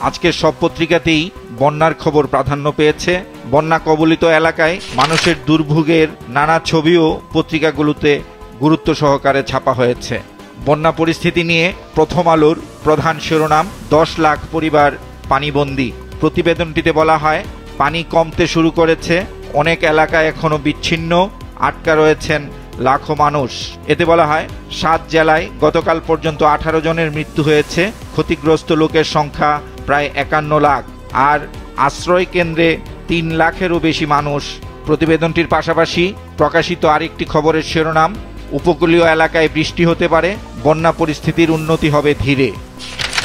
আজকের সব পত্রিকাতেই বন্যার খবর প্রাধান্য পেয়েছে। বন্যা কবলিত এলাকায় মানুষের দুর্ভোগের নানা ছবিও পত্রিকাগুলোতে গুরুত্ব সহকারে ছাপা হয়েছে। বন্যা পরিস্থিতি নিয়ে প্রথম আলোর প্রধান শিরোনাম, 10 লাখ পরিবার পানিবন্দী। প্রতিবেদনটিতে বলা হয়, পানি কমতে শুরু করেছে, অনেক এলাকায় এখনো বিচ্ছিন্ন, আটকা রয়েছেন লাখো মানুষ। এতে বলা হয় 7 জেলায় গতকাল পর্যন্ত 18 জনের মৃত্যু হয়েছে, ক্ষতিগ্রস্ত লোকের সংখ্যা প্রায় 51 লাখ, আর আশ্রয় কেন্দ্রে 3 লাখেরও বেশি মানুষ। প্রতিবেদনটির পাশাপাশি প্রকাশিত আরেকটি খবরের শিরোনাম, উপকূলীয় এলাকায় বৃষ্টি হতে পারে, বন্যা পরিস্থিতির উন্নতি হবে ধীরে।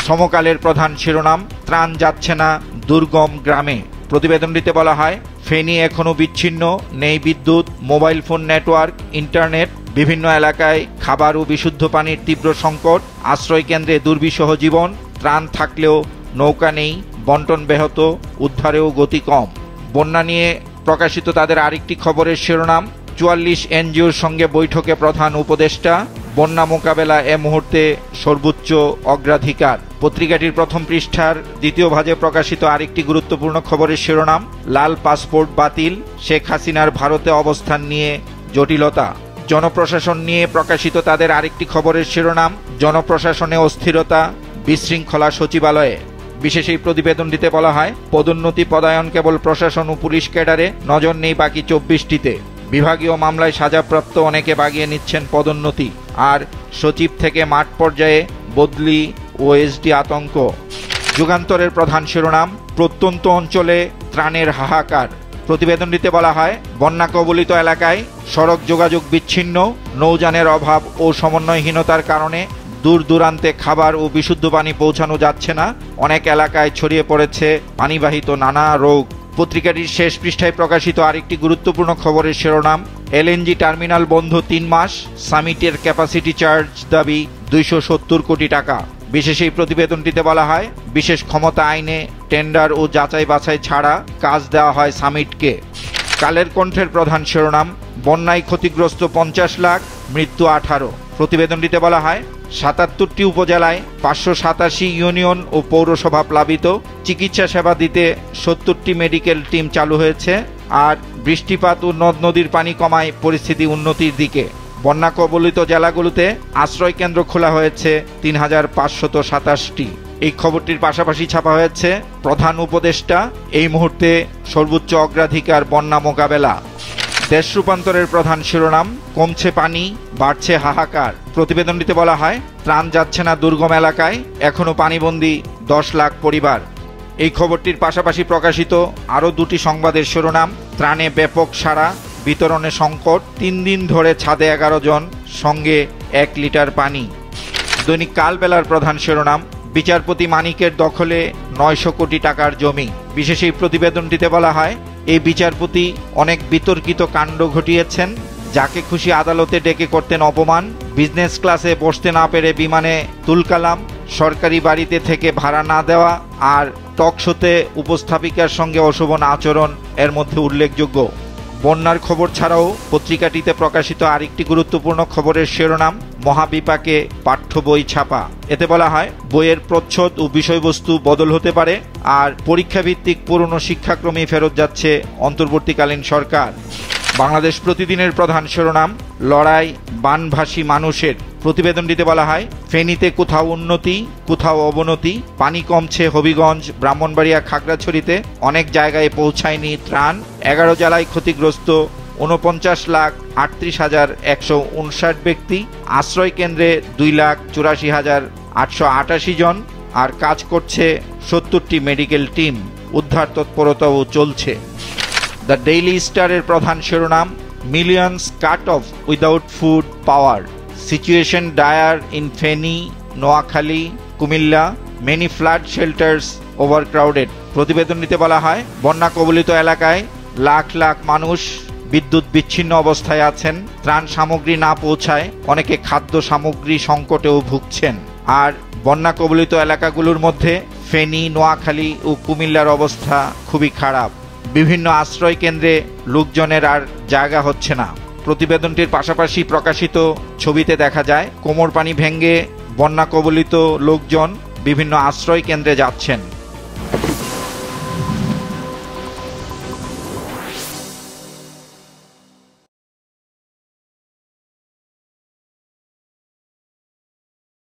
সমকালের প্রধান শিরোনাম, ত্রাণ যাচ্ছে না দুর্গম গ্রামে। প্রতিবেদনটিতে বলা হয়, ফেনী এখনো বিচ্ছিন্ন, নেই বিদ্যুৎ, মোবাইল ফোন নেটওয়ার্ক, ইন্টারনেট, বিভিন্ন এলাকায় খাবার ও বিশুদ্ধ পানির তীব্র সংকট, আশ্রয় কেন্দ্রে দুর্বিষহ জীবন, ত্রাণ থাকলেও নৌকা নেই, বন্টন ব্যাহত, উদ্ধারেও গতি কম। বন্যা নিয়ে প্রকাশিত তাদের আরেকটি খবরের শিরোনাম, 44 এনজিওর সঙ্গে বৈঠকে প্রধান উপদেষ্টা, বন্যা মোকাবেলা এ মুহূর্তে সর্বোচ্চ অগ্রাধিকার। পত্রিকাটির প্রথম পৃষ্ঠার দ্বিতীয় ভাগে প্রকাশিত আরেকটি গুরুত্বপূর্ণ খবরের শিরোনাম, লাল পাসপোর্ট বাতিল, শেখ হাসিনার ভারতে অবস্থান নিয়ে জটিলতা। জনপ্রশাসন নিয়ে প্রকাশিত তাদের আরেকটি খবরের শিরোনাম, জনপ্রশাসনে অস্থিরতা, বিশৃঙ্খলা সচিবালয়ে। বিশেষ এই প্রতিবেদনটিতে বলা হয়, পদোন্নতি পদায়ন কেবল প্রশাসন ও পুলিশ ক্যাডারে, নজর নেই বাকি 24টিতে। বিভাগীয় মামলায় সাজাপ্রাপ্ত অনেকে বাগিয়ে নিচ্ছেন পদোন্নতি, আর সচিব থেকে মাঠ পর্যায়ে বদলি ও এসডি আতঙ্ক। যুগান্তরের প্রধান শিরোনাম, প্রত্যন্ত অঞ্চলে ত্রাণের হাহাকার। প্রতিবেদনটিতে বলা হয়, বন্যা কবলিত এলাকায় সড়ক যোগাযোগ বিচ্ছিন্ন, নৌযানের অভাব ও সমন্বয়হীনতার কারণে দূর দূরান্তে খাবার ও বিশুদ্ধ পানি পৌঁছানো যাচ্ছে না, অনেক এলাকায় ছড়িয়ে পড়েছে পানিবাহিত নানা রোগ। পত্রিকাটির শেষ পৃষ্ঠায় প্রকাশিত আরেকটি গুরুত্বপূর্ণ খবরের শিরোনাম, এলএনজি টার্মিনাল বন্ধ 3 মাস, সামিটের ক্যাপাসিটি চার্জ দাবি 270 কোটি টাকা। বিশেষ এই প্রতিবেদনটিতে বলা হয়, বিশেষ ক্ষমতা আইনে টেন্ডার ও যাচাই বাছাই ছাড়া কাজ দেওয়া হয় সামিটকে। কালের কণ্ঠের প্রধান শিরোনাম, বন্যায় ক্ষতিগ্রস্ত 50 লাখ, মৃত্যু 18। প্রতিবেদনটিতে বলা হয়, 77টি উপজেলায় 587 ইউনিয়ন ও পৌরসভা প্লাবিত, চিকিৎসা সেবা দিতে 70টি মেডিকেল টিম চালু হয়েছে, আর বৃষ্টিপাত ও নদ নদীর পানি কমায় পরিস্থিতি উন্নতির দিকে। বন্যা কবলিত জেলাগুলোতে আশ্রয় কেন্দ্র খোলা হয়েছে 3527টি। এই খবরটির পাশাপাশি ছাপা হয়েছে, প্রধান উপদেষ্টা, এই মুহূর্তে সর্বোচ্চ অগ্রাধিকার বন্যা মোকাবেলা। দেশ রূপান্তরের প্রধান শিরোনাম, কমছে পানি, বাড়ছে হাহাকার। প্রতিবেদনটিতে বলা হয়, ত্রাণ যাচ্ছে না দুর্গম এলাকায়, এখনো পানিবন্দী 10 লাখ পরিবার। এই খবরটির পাশাপাশি প্রকাশিত আরও 2টি সংবাদের শিরোনাম, ত্রাণে ব্যাপক সাড়া, বিতরণে সংকট, 3 দিন ধরে ছাদে 11 জন, সঙ্গে 1 লিটার পানি। দৈনিক কালবেলার প্রধান শিরোনাম, বিচারপতি মানিকের দখলে 900 কোটি টাকার জমি। বিশেষ এই প্রতিবেদনটিতে বলা হয়, এই বিচারপতি অনেক বিতর্কিত কাণ্ড ঘটিয়েছেন, যাকে খুশি আদালতে ডেকে করতেন অপমান, বিজনেস ক্লাসে বসতে না পেরে বিমানে তুলকালাম, সরকারি বাড়িতে থেকে ভাড়া না দেওয়া, আর টক শোতে উপস্থাপিকার সঙ্গে অশোভন আচরণ এর মধ্যে উল্লেখযোগ্য। বন্যার খবর ছাড়াও পত্রিকাটিতে প্রকাশিত আরেকটি গুরুত্বপূর্ণ খবরের শিরোনাম, মহাবিপাকে পাঠ্য বই ছাপা। এতে বলা হয়, বইয়ের প্রচ্ছদ ও বিষয়বস্তু বদল হতে পারে, আর পরীক্ষাভিত্তিক পুরনো শিক্ষাক্রমেই ফেরত যাচ্ছে অন্তর্বর্তীকালীন সরকার। বাংলাদেশ প্রতিদিনের প্রধান শিরোনাম, লড়াই বানভাসী মানুষের। প্রতিবেদনটিতে বলা হয়, ফেনীতে কোথাও উন্নতি, কোথাও অবনতি, পানি কমছে হবিগঞ্জ, ব্রাহ্মণবাড়িয়া, খাগড়াছড়িতে, অনেক জায়গায় পৌঁছায়নি ত্রাণ, 11 জেলায় ক্ষতিগ্রস্ত 49,38,159 ব্যক্তি, আশ্রয় কেন্দ্রে 2,84,888 জন, আর কাজ করছে 70টি মেডিকেল টিম, উদ্ধার তৎপরতাও চলছে। দ্য ডেইলি স্টারের প্রধান শিরোনাম, millions cut off without food power, situation dire in Feni, Noakhali, Comilla, many flood shelters overcrowded. প্রতিবেদনটিতে বলা হয়, বন্যা কবলিত এলাকায় লাখ লাখ মানুষ বিদ্যুৎ বিচ্ছিন্ন অবস্থায় আছেন, ত্রাণ সামগ্রী না পৌঁছায় অনেকে খাদ্য সামগ্রী সংকটেও ভুগছেন। আর বন্যা কবলিত এলাকাগুলোর মধ্যে ফেনী, নোয়াখালী ও কুমিল্লার অবস্থা খুবই খারাপ। বিভিন্ন আশ্রয় কেন্দ্রে লোকজনের আর জায়গা হচ্ছে না। প্রতিবেদনটির পাশাপাশি প্রকাশিত ছবিতে দেখা যায়, কোমর পানি ভেঙে বন্যা কবলিত লোকজন বিভিন্ন আশ্রয় কেন্দ্রে যাচ্ছেন।